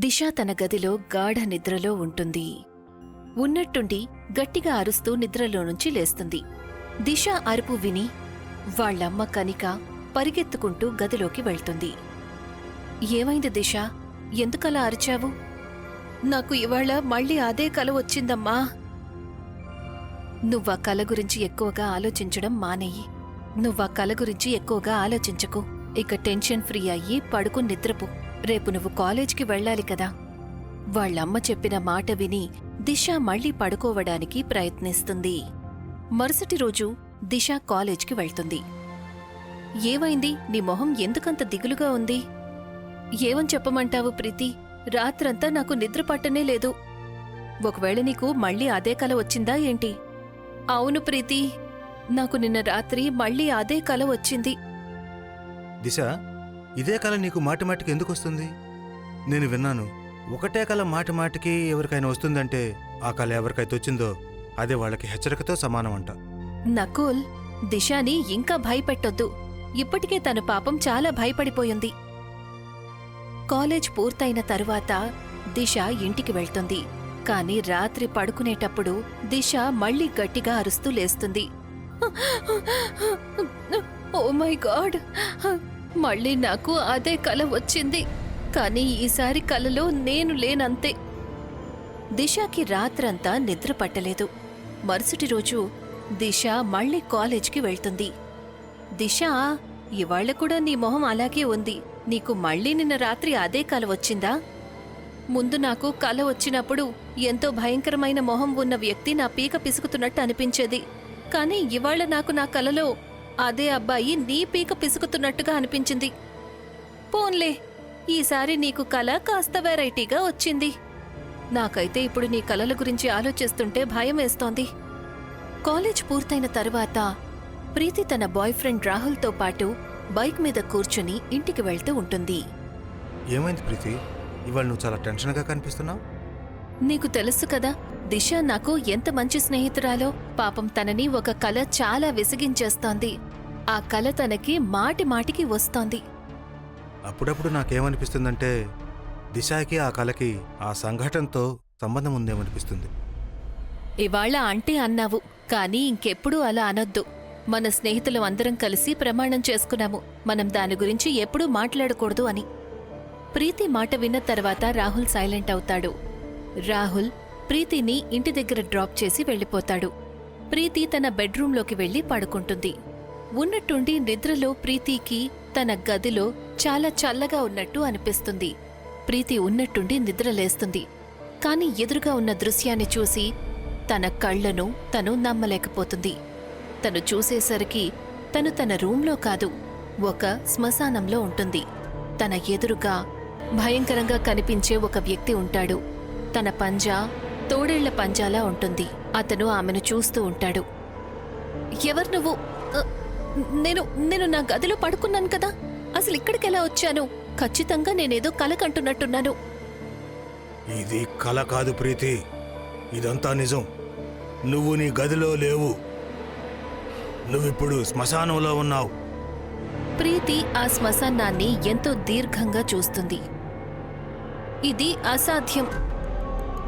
దిశ తన గదిలో గాఢ నిద్రలో ఉంటుంది. ఉన్నట్టుండి గట్టిగా అరుస్తూ నిద్రలో నుంచి లేస్తుంది. దిశ అరుపు విని వాళ్ళమ్మ కనిక పరిగెత్తుకుంటూ గదిలోకి వెళ్తుంది. ఏమైంది దిశ, ఎందుకలా అరిచావు? నాకు ఇవాళ మళ్ళీ అదే కల వచ్చిందమ్మా. నువ్వా కల గురించి ఎక్కువగా ఆలోచించడం మానేయి. నువ్వా కల గురించి ఎక్కువగా ఆలోచించకు. ఇక టెన్షన్ ఫ్రీ అయ్యి పడుకు నిద్రపో. రేపు నువ్వు కాలేజ్కి వెళ్ళాలి కదా. వాళ్ళమ్మ చెప్పిన మాట విని దిశ మళ్లీ పడుకోవడానికి ప్రయత్నిస్తుంది. మరుసటి రోజు దిశ కాలేజ్కి వెళ్తుంది. ఏమైంది, నీ మొహం ఎందుకంత దిగులుగా ఉంది? ఏమని చెప్పమంటావు ప్రీతి, రాత్రంతా నాకు నిద్ర పట్టనే లేదు. ఒకవేళ నీకు మళ్ళీ అదే కల వచ్చిందా ఏంటి? అవును ప్రీతి, నాకు నిన్న రాత్రి మళ్ళీ అదే కల వచ్చింది. దిశ, ఇదే కళ నీకు మాటిమాటికి ఎందుకు వస్తుంది? నేను విన్నాను, ఒకటే కళ మాటిమాటికి ఎవరికైనా వస్తుందంటే ఆ కళ ఎవరికైతే వచ్చిందో అదే వాళ్ళకి హెచ్చరికతో సమానమంట. నకుల్, దిశాని ఇంకా భయపెట్టొద్దు. ఇప్పటికే తను పాపం చాలా భయపడిపోయింది. కాలేజ్ పూర్తయిన తరువాత దిశ ఇంటికి వెళ్తుంది. కాని రాత్రి పడుకునేటప్పుడు దిశ మళ్లీ గట్టిగా అరుస్తూ లేస్తుంది. ఓ మై గాడ్, మళ్ళీ నాకు అదే కల వచ్చింది. కానీ ఈసారి కలలో నేను లేనంతే. దిశకి రాత్రంతా నిద్ర పట్టలేదు. మరుసటి రోజు దిశ మళ్ళీ కాలేజ్కి వెళ్తుంది. దిశ, ఇవాళ కూడా నీ మొహం అలాగే ఉంది. నీకు మళ్ళీ నిన్న రాత్రి అదే కల వచ్చిందా? ముందు నాకు కల వచ్చినప్పుడు ఎంతో భయంకరమైన మొహం ఉన్న వ్యక్తి నా పీక పిసుకుతున్నట్టు అనిపించేది. కానీ ఇవాళ నాకు నా కలలో అదే అబ్బాయి నీ పీక పిసుకుతున్నట్టుగా అనిపించింది. పోన్లే, ఈసారి నీకు కల కాస్త వెరైటీగా వచ్చింది. నాకైతే ఇప్పుడు నీ కలల గురించి ఆలోచిస్తుంటే భయం వేస్తోంది. కాలేజ్ పూర్తయిన తరువాత ప్రీతి తన బాయ్ ఫ్రెండ్ రాహుల్తో పాటు బైక్ మీద కూర్చుని ఇంటికి వెళ్తూ ఉంటుంది. ఏమైంది ప్రీతి, ఇవాళ నువ్వు చాలా టెన్షన్గా కనిపిస్తున్నావు? నీకు తెలుసు కదా, దిశ నాకు ఎంత మంచి స్నేహితురాలో. పాపం తనని ఒక కల చాలా విసిగించేస్తోంది. ఆ కల తనకి మాటి మాటికి వస్తోంది. అప్పుడప్పుడు నాకేమనిపిస్తుందంటే దిశకి ఆ కళకి ఆ సంఘటనతో సంబంధం ఉందేమనిపిస్తుంది. ఇవాళ అంటే అన్నావు, కానీ ఇంకెప్పుడూ అలా అనొద్దు. మన స్నేహితులం అందరం కలిసి ప్రమాణం చేసుకున్నాము, మనం దాని గురించి ఎప్పుడూ మాట్లాడకూడదు అని. ప్రీతి మాట విన్న తర్వాత రాహుల్ సైలెంట్ అవుతాడు. రాహుల్ ప్రీతిని ఇంటి దగ్గర డ్రాప్ చేసి వెళ్ళిపోతాడు. ప్రీతి తన బెడ్రూంలోకి వెళ్లి పడుకుంటుంది. ఉన్నట్టుండి నిద్రలో ప్రీతికి తన గదిలో చాలా చల్లగా ఉన్నట్టు అనిపిస్తుంది. ప్రీతి ఉన్నట్టుండి నిద్రలేస్తుంది. కాని ఎదురుగా ఉన్న దృశ్యాన్ని చూసి తన కళ్లను తను నమ్మలేకపోతుంది. తను చూసేసరికి తను తన రూంలో కాదు, ఒక శ్మశానంలో ఉంటుంది. తన ఎదురుగా భయంకరంగా కనిపించే ఒక వ్యక్తి ఉంటాడు. తన పంజా తోడేళ్ల పంజాలా ఉంటుంది. అతను ఆమెను చూస్తూ ఉంటాడు. ఎవరు నువ్వు? నేను నా గదిలో పడుకున్నాను కదా, అసలు ఇక్కడికెలా వచ్చాను? ఖచ్చితంగా నేనేదో కల కంటున్నట్టున్నాను. ఇది కల కాదు ప్రీతి, ఇదంతా నిజం. నువ్వు నీ గదిలో లేవు, నువ్విప్పుడు శ్మశానంలో ఉన్నావు. ప్రీతి ఆ శ్మశానాన్ని ఎంతో దీర్ఘంగా చూస్తుంది. ఇది అసాధ్యం.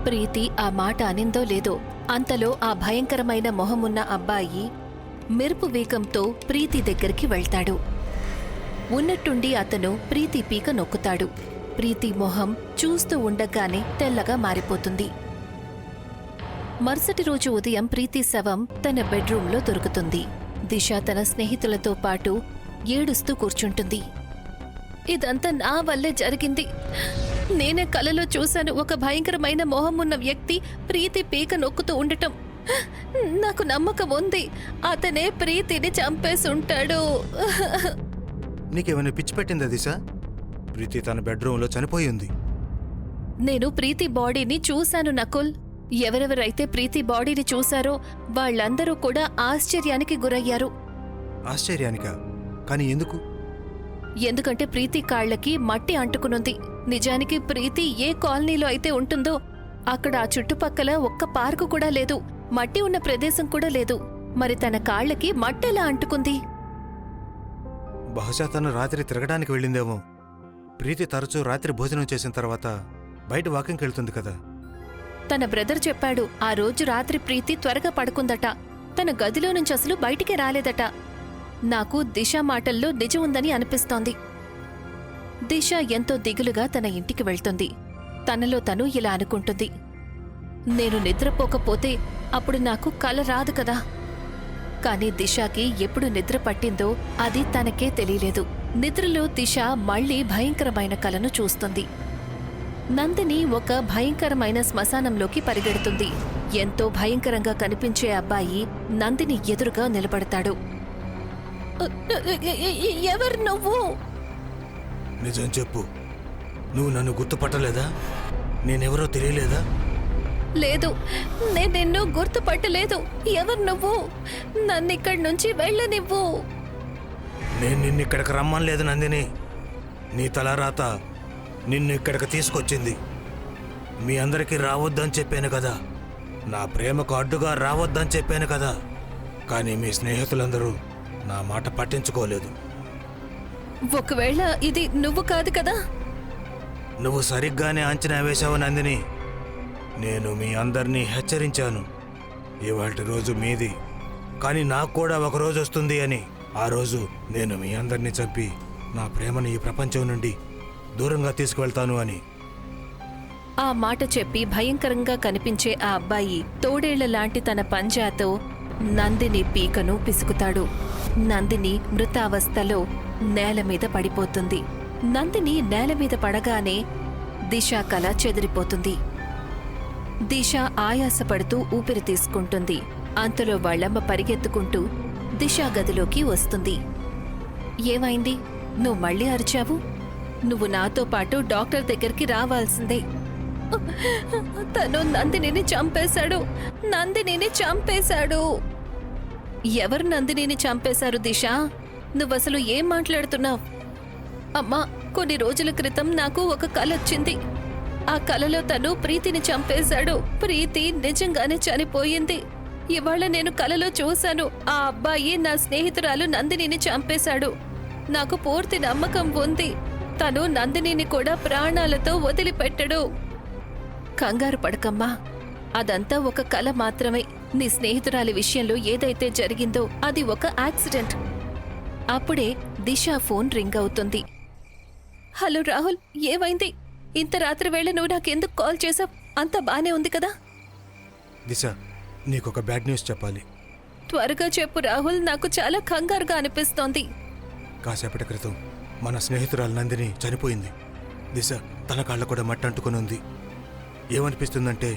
ప్రీతి ఆ మాట అనిందో లేదో, అంతలో ఆ భయంకరమైన మొహమున్న అబ్బాయి మెరుపు వేగంతో ప్రీతి దగ్గరికి వెళ్తాడు. ఉన్నట్టుండి అతను ప్రీతి పీక నొక్కుతాడు. ప్రీతి మొహం చూస్తూ ఉండగానే తెల్లగా మారిపోతుంది. మరుసటి రోజు ఉదయం ప్రీతి శవం తన బెడ్రూంలో దొరుకుతుంది. దిశ తన స్నేహితులతో పాటు ఏడుస్తూ కూర్చుంటుంది. ఇదంతా నా వల్లే జరిగింది. నేనే కలలో చూశాను, ఒక భయంకరమైన మొహం ఉన్న వ్యక్తి ప్రీతి పీక నొక్కుతూ ఉండటం. నాకు నమ్మకం ఉంది, అతనే ప్రీతిని చంపేసుంటాడు. నీకేమైనా పిచ్చి పెట్టిందా దిశ? ప్రీతి తన బెడ్రూంలో చనిపోయింది. నేను ప్రీతి బాడీని చూశాను నకుల్. ఎవరెవరైతే ప్రీతి బాడీని చూశారో వాళ్ళందరూ కూడా ఆశ్చర్యానికి గురయ్యారు. ఆశ్చర్యానికా? కానీ ఎందుకు? ఎందుకంటే ప్రీతి కాళ్లకి మట్టి అంటుకునుంది. నిజానికి ప్రీతి ఏ కాలనీలో అయితే ఉంటుందో అక్కడ ఆ చుట్టుపక్కల ఒక్క పార్కు కూడా లేదు, మట్టి ఉన్న ప్రదేశం కూడా లేదు. మరి తన కాళ్లకి మట్టెలా అంటుకుంది? బహుశా తను రాత్రి తిరగడానికి వెళ్ళిందేమో. ప్రీతి తరచూ రాత్రి భోజనం చేసిన తర్వాత బయట వాకింగ్కి వెళ్తుంది కదా. తన బ్రదర్ చెప్పాడు ఆ రోజు రాత్రి ప్రీతి త్వరగా పడుకుందట. తన గదిలో నుంచి అసలు బయటికే రాలేదట. నాకు దిశ మాటల్లో నిజం ఉందని అనిపిస్తోంది. దిశ ఎంతో దిగులుగా తన ఇంటికి వెళ్తుంది. తనలో తను ఇలా అనుకుంటుంది, నేను నిద్రపోకపోతే అప్పుడు నాకు కల రాదు కదా. కాని దిశకి ఎప్పుడు నిద్ర పట్టిందో అది తనకే తెలియలేదు. నిద్రలో దిశ మళ్లీ భయంకరమైన కలను చూస్తుంది. నందిని ఒక భయంకరమైన శ్మశానంలోకి పరిగెడుతుంది. ఎంతో భయంకరంగా కనిపించే అబ్బాయి నందిని ఎదురుగా నిలబడతాడు. ఎవరు నువ్వు? నిజం చెప్పు, నువ్వు నన్ను గుర్తుపట్టలేదా? నేనెవరో తెలియలేదా? లేదు, నేను నిన్ను గుర్తుపట్టలేదు. ఎవరు నువ్వు? నన్నిక్కడి నుంచి వెళ్ళనివ్వు. నేను నిన్నిక్కడికి రమ్మనలేదు నందిని. నీ తలరాత నిన్ను ఇక్కడికి తీసుకొచ్చింది. మీ అందరికీ రావద్దని చెప్పాను కదా, నా ప్రేమకు అడ్డుగా రావద్దని చెప్పాను కదా. కానీ మీ స్నేహితులందరూ నా మాట పట్టించుకోలేదు. ఒకవేళ ఇది నువ్వు కాదు కదా? నువ్వు సరిగ్గానే అంచనా వేశావు నందిని. నేను మీ అందరినీ హెచ్చరించాను, ఇవాల్టి రోజు మీది, కానీ నాకు కూడా ఒక రోజు వస్తుంది అని. ఆ రోజు నేను మీ అందరినీ చంపి నా ప్రేమను ఈ ప్రపంచం నుండి దూరంగా తీసుకువెళ్తాను అని. ఆ మాట చెప్పి భయంకరంగా కనిపించే ఆ అబ్బాయి తోడేళ్ల లాంటి తన పంజాతో నందిని పీకను పిసుకుతాడు. నందిని మృతావస్థలో నేల మీద పడిపోతుంది. నందిని నేల మీద పడగానే దిశ కల చెదిరిపోతుంది. దిశ ఆయాసపడుతూ ఊపిరి తీసుకుంటుంది. అంతలో వాళ్ళమ్మ పరిగెత్తుకుంటూ దిశ గదిలోకి వస్తుంది. ఏమైంది? నువ్వు మళ్ళీ అరిచావు? నువ్వు నాతో పాటు డాక్టర్ దగ్గరికి రావాల్సిందే. తను నందినిని చంపేశాడు. నందినిని చంపేశాడు. ఎవరు నందినిని చంపేశారు దిశ? నువ్వసలు ఏం మాట్లాడుతున్నావు? అమ్మా, కొన్ని రోజుల క్రితం నాకు ఒక కల వచ్చింది. ఆ కలలో తను ప్రీతిని చంపేశాడు. ప్రీతి నిజంగానే చనిపోయింది. ఇవాళ నేను కలలో చూశాను, ఆ అబ్బాయి నా స్నేహితురాలు నందినిని చంపేశాడు. నాకు పూర్తి నమ్మకం ఉంది, తను నందినిని కూడా ప్రాణాలతో వదిలిపెట్టడు. కంగారు పడకమ్మా, అదంతా ఒక కల మాత్రమే. నీ స్నేహితురాలి విషయంలో ఏదైతే జరిగిందో అది ఒక యాక్సిడెంట్. అప్పుడే దిశ ఫోన్ రింగ్ అవుతుంది. హలో రాహుల్, ఏమైంది? ఇంత రాత్రి వేళ నువ్వు నాకెందుకు కాల్ చేశావు? అంతా బానే ఉంది కదా? దిశ, నీకొక బ్యాడ్ న్యూస్ చెప్పాలి. త్వరగా చెప్పు రాహుల్, నాకు చాలా కంగారుగా అనిపిస్తోంది. కాసేపటి క్రితం మన స్నేహితురాలు నందిని చనిపోయింది. దిశ, తన కాళ్ళ కూడా మట్టి అంటుకుని ఉంది. ఏమనిపిస్తుందంటే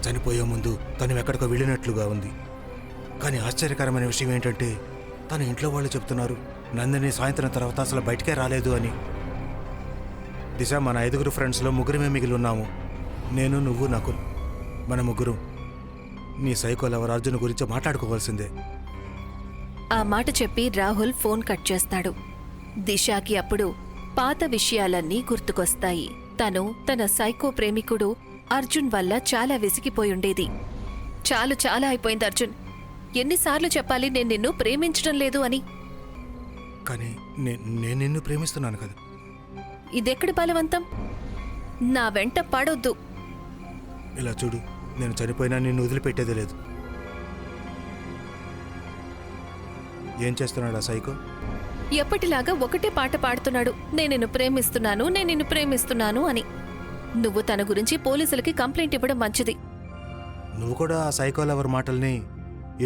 చనిపోయే ముందు తను ఎక్కడికో వెళ్ళినట్లుగా ఉంది. కానీ ఆశ్చర్యకరమైన విషయం ఏంటంటే తన ఇంట్లో వాళ్ళు చెప్తున్నారు నందిని సాయంత్రం తర్వాత అసలు బయటికే రాలేదు అని. దిశ, మన 5 ఫ్రెండ్స్లో 3 మిగిలి ఉన్నాము. నేను, నువ్వు, నకుల్. మన 3 నీ సైకో లవర్ అర్జున్ గురించి మాట్లాడుకోవాల్సిందే. ఆ మాట చెప్పి రాహుల్ ఫోన్ కట్ చేస్తాడు. దిశాకి అప్పుడు పాత విషయాలన్నీ గుర్తుకొస్తాయి. తను తన సైకో ప్రేమికుడు అర్జున్ వల్ల చాలా విసిగిపోయుండేది. చాలు, చాలా అయిపోయింది అర్జున్. ఎన్నిసార్లు చెప్పాలి నేను నిన్ను ప్రేమించడం లేదు అని? కానీ నేను నిన్ను ప్రేమిస్తున్నాను కదా. ఇదెక్కడి బలవంతం? నా వెంట పడొద్దు. ఇలా చూడు, నేను చనిపోయినా నిన్ను వదిలిపెట్టేదే లేదు. ఏం చేస్తున్నాడు ఆ సైకో? ఎప్పటిలాగా ఒకటే పాట పాడుతున్నాడు, నేను నిన్ను ప్రేమిస్తున్నాను, నేను నిన్ను ప్రేమిస్తున్నాను అని. నువ్వు తన గురించి పోలీసులకి కంప్లైంట్ ఇవ్వడం మంచిది. నువ్వు కూడా ఆ సైకో లవర్ మాటల్ని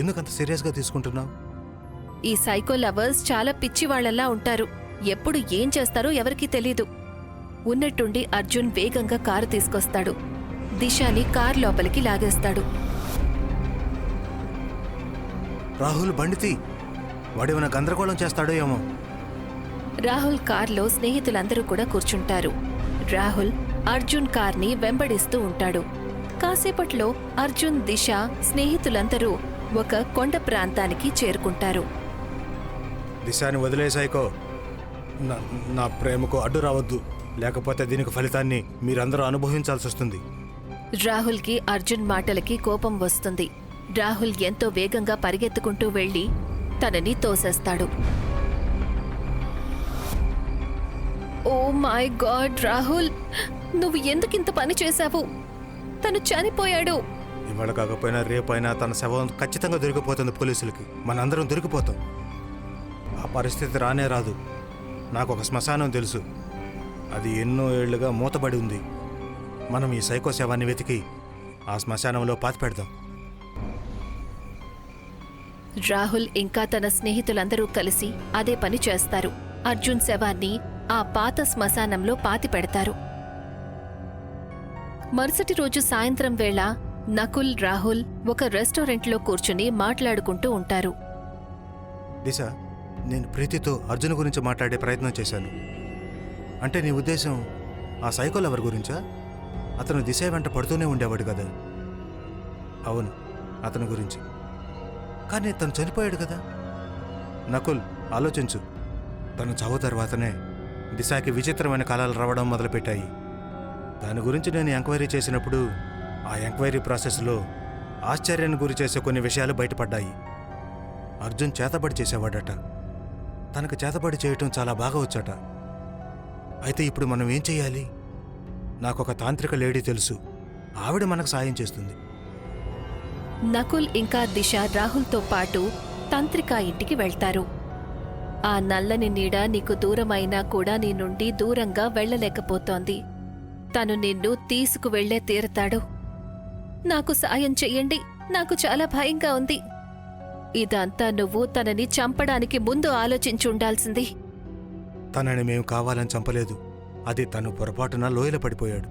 ఎందుకంత సీరియస్గా తీసుకుంటున్నావు? ఈ సైకో లవర్స్ చాలా పిచ్చివాళ్లలా ఉంటారు. ఎప్పుడు ఏం చేస్తారో ఎవరికీ తెలీదు. ఉన్నట్టుండి అర్జున్ వేగంగా కారు తీసుకొస్తాడు. దిశాని కార్ లోపలికి లాగేస్తాడు. రాహుల్, బండితి, వాడేమైనా గందరగోళం చేస్తాడో ఏమో. రాహుల్ కార్లో స్నేహితులందరూ కూడా కూర్చుంటారు. రాహుల్ అర్జున్ కార్ని వెంబడిస్తూ ఉంటాడు. కాసేపట్లో అర్జున్, దిశ, స్నేహితులందరూ ఒక కొండ ప్రాంతానికి చేరుకుంటారు. దిశాని వదిలే సైకో, నా ప్రేమకు అడ్డు రావద్దు, లేకపోతే దీనికి ఫలితాన్ని మీరందరూ అనుభవించాల్సి వస్తుంది. రాహుల్కి అర్జున్ మాటలకి కోపం వస్తుంది. రాహుల్ ఎంతో వేగంగా పరిగెత్తుకుంటూ వెళ్లి తనని తోసేస్తాడు. ఓ మై గాడ్ రాహుల్, నువ్వు ఎందుకింత పని చేశావు? తను చనిపోయాడు. ఇవాళ కాకపోయినా రేపైనా తన శవం ఖచ్చితంగా దొరికిపోతుంది పోలీసులకి. మనందరం దొరికిపోతాం. ఆ పరిస్థితి రానే రాదు. నాకు ఒక శ్మశానం తెలుసు. అది ఎన్నో ఏళ్లుగా మూతబడి ఉంది. మనం ఈ సైకో శవాన్ని వెతికి ఆ శ్మశానంలో పాతి పెడదాం. రాహుల్ ఇంకా తన స్నేహితులందరూ కలిసి అదే పని చేస్తారు. అర్జున్ శవాన్ని ఆ పాత శ్మశానంలో పాతి పెడతారు. మరుసటి రోజు సాయంత్రం వేళ నకుల్, రాహుల్ ఒక రెస్టారెంట్లో కూర్చుని మాట్లాడుకుంటూ ఉంటారు. దిశ, నేను ప్రీతితో అర్జున్ గురించి మాట్లాడే ప్రయత్నం చేశాను. అంటే నీ ఉద్దేశం ఆ సైకో లవర్ గురించా? అతను దిశ వెంట పడుతూనే ఉండేవాడు కదా. అవును, అతని గురించి. కానీ తను చనిపోయాడు కదా. నకుల్, ఆలోచించు. తను చావు తర్వాతనే దిశకి విచిత్రమైన కళలు రావడం మొదలుపెట్టాయి. దాని గురించి నేను ఎంక్వైరీ చేసినప్పుడు ఆ ఎంక్వైరీ ప్రాసెస్లో ఆశ్చర్యాన్ని గురి చేసే కొన్ని విషయాలు బయటపడ్డాయి. అర్జున్ చేతబడి చేసేవాడట. తనకు చేతబడి చేయటం చాలా బాగా వచ్చట. అయితే ఇప్పుడు మనం ఏం చెయ్యాలి? నాకొక తాంత్రిక లేడీ తెలుసు. ఆవిడ మనకు సాయం చేస్తుంది. నకుల్ ఇంకా దిశ రాహుల్తో పాటు తంత్రిక ఇంటికి వెళ్తారు. ఆ నల్లని నీడ నీకు దూరమైనా కూడా నీ నుండి దూరంగా వెళ్లలేకపోతోంది. తను నిన్ను తీసుకువెళ్లే తీరతాడు. నాకు సాయం చెయ్యండి, నాకు చాలా భయంగా ఉంది. ఇదంతా నువ్వు తనని చంపడానికి ముందు ఆలోచించుండాల్సింది. తనని మేము కావాలని చంపలేదు. అది తను పొరపాటున లోయలో పడిపోయాడు.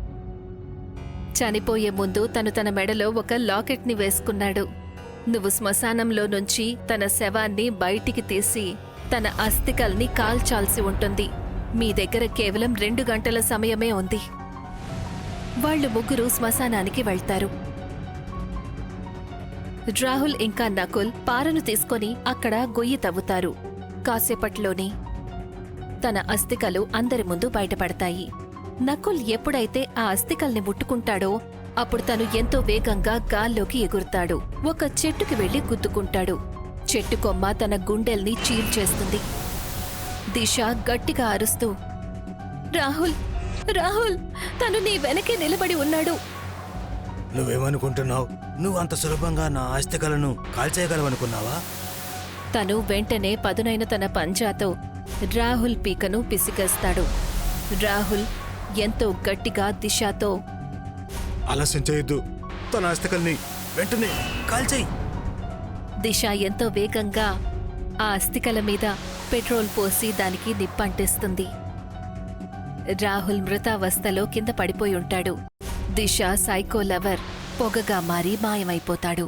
చనిపోయే ముందు తను తన మెడలో ఒక లాకెట్ని వేసుకున్నాడు. నువ్వు శ్మశానంలో నుంచి తన శవాన్ని బయటికి తీసి తన అస్థికల్ని కాల్చాల్సి ఉంటుంది. మీ దగ్గర కేవలం 2 గంటల సమయమే ఉంది. వాళ్ళు ముగ్గురు శ్మశానానికి వెళ్తారు. రాహుల్ ఇంకా నకుల్ పారను తీసుకొని అక్కడ గొయ్యి తవ్వుతారు. కాసేపట్లోనే తన అస్థికలు అందరి ముందు బయటపడతాయి. నకుల్ ఎప్పుడైతే ఆ అస్థికల్ని ముట్టుకుంటాడో అప్పుడు తను ఎంతో వేగంగా గాల్లోకి ఎగురుతాడు. ఒక చెట్టుకి వెళ్లి గుద్దుకుంటాడు. చెట్టు కొమ్మ తన గుండెల్ని చీల్చేస్తుంది. దిశ గట్టిగా అరుస్తూ, రాహుల్, రాహుల్, తను నీ వెనకే నిలబడి ఉన్నాడు. నువ్వేమనుకుంటున్నావు? నువ్వు అంత సులభంగా నా అస్థికలను కాల్చేయగలవనుకున్నావా? తను వెంటనే పదునైన తన పంజాతో రాహుల్ పీకను పిసికేస్తాడు. రాహుల్ ఎంతో గట్టిగా దిశతో, ఆలస్యం చేయొద్దు, తన అస్థికల్ని వెంటనే కాల్చేయి. దిశ ఎంతో వేగంగా ఆ అస్థికల మీద పెట్రోల్ పోసి దానికి నిప్పంటిస్తుంది. రాహుల్ మృతావస్థలో కింద పడిపోయి ఉంటాడు. దిశ సైకో లవర్ పొగగా మారి మాయమైపోతాడు.